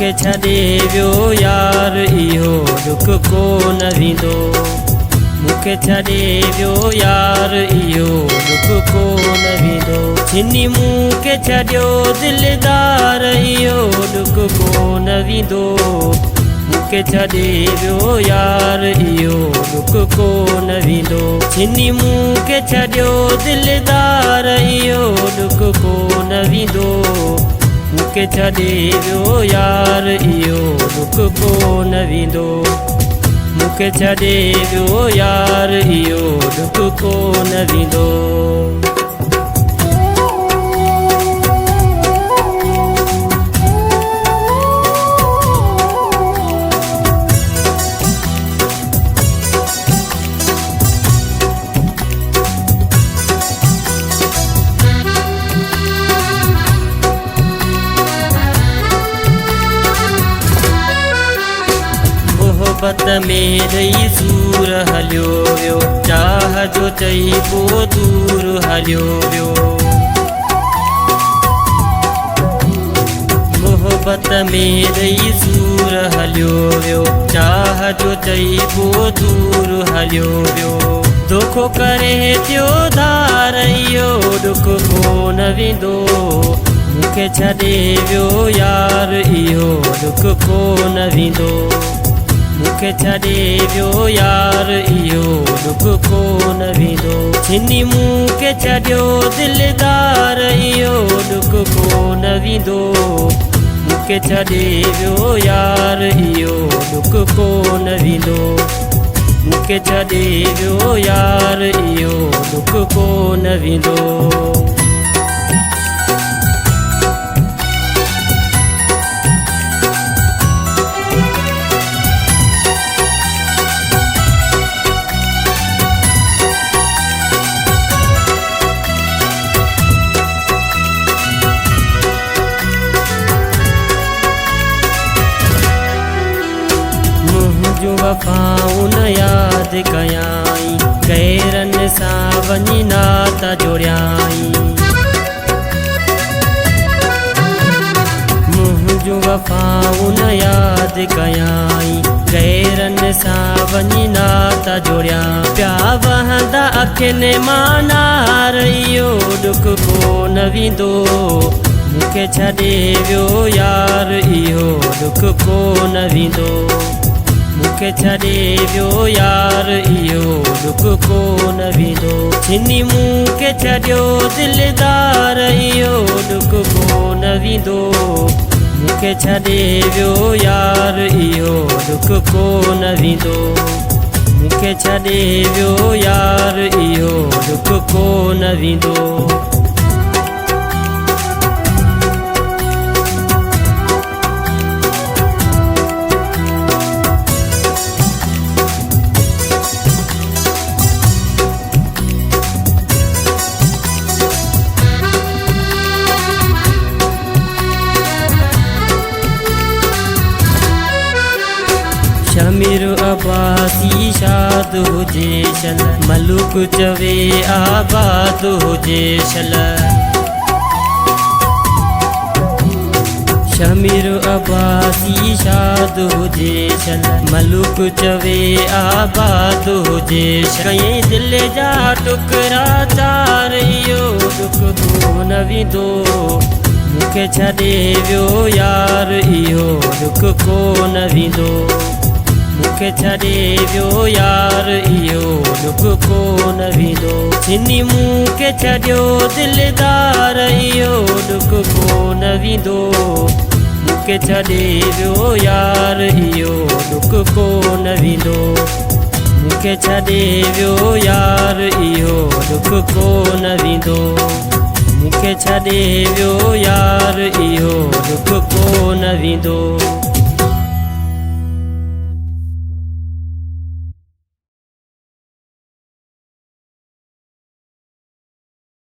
मूंखे छॾे वियो यार इहो दुख को न वेंदो। मूंखे छॾे वियो यार इहो दुख को न वेंदो। छिनी मूंखे छॾियो दिलदार इहो दुख को न वेंदो। मूंखे छॾे वियो यार इहो दुख को न वेंदो। छिनी मूंखे छॾियो दिलदार इहो दुख को न वेंदो। मूंखे छॾे वियो यार इहो दुख को न वेंदो। मूंखे छॾे वियो यार इहो दुख को न वेंदो। मोहब्बत में रही सूर हलियो वियो। चाह जो चई पोइ दूर हलियो वियो। मोहब्बत में रही सूर हलियो वियो। चाह जो चई पोइ दूर हलियो वियो। दुखो करे थियो धार इहो दुख को न वेंदो। मूंखे छॾे वियो यार इहो दुख को न वेंदो। मूंखे छॾे वियो यार इहो दुख को न वेंदो। छिनी मूंखे छॾियो दिलदार इहो दुख को न वेंदो। मूंखे छॾे वियो यार इहो दुख को न वेंदो। मूंखे छॾे वियो यार इहो दुख को न वेंदो। जो वफ़ाऊं न यादि कयाई। गैरनि सां वञी नाता जोड़ियाई। मुंहिंजो वफ़ाऊं न यादि कयाई। गैरनि सां वञी नाता जोड़िया। पिया वहंदा अखियुनि मां नार इहो दुख को न वेंदो। मूंखे छॾे वियो यार इहो दुख को न वेंदो। मूंखे छॾे वियो यार इहो दुख को न वेंदो। छिनी मूंखे छॾियो दिलदार इहो दुख को न वेंदो। मूंखे छॾे वियो यार इहो दुख को न वेंदो। मूंखे छॾे वियो यार इहो दुख को न वेंदो। शमीर अब्बासी शाद हुजे शल। मलूक चवे आबाद हुजे शल। शमीर अब्बासी शाद हुजे शल। मलूक चवे आबाद हुजे शल। कई दिल जा टुकड़ा चार इहो दुख को न वेंदो। मूंखे छॾे वियो यार इहो दुख को न वेंदो। मूंखे छॾे वियो यार इहो दुख को न वेंदो। छिनी मूंखे छॾियो दिलदार इहो दुख को न वेंदो। मूंखे छॾे वियो यार इहो दुख को न वेंदो। मूंखे छॾे वियो यार इहो दुख को न वेंदो। मूंखे छॾे वियो यार इहो दुख को न वेंदो।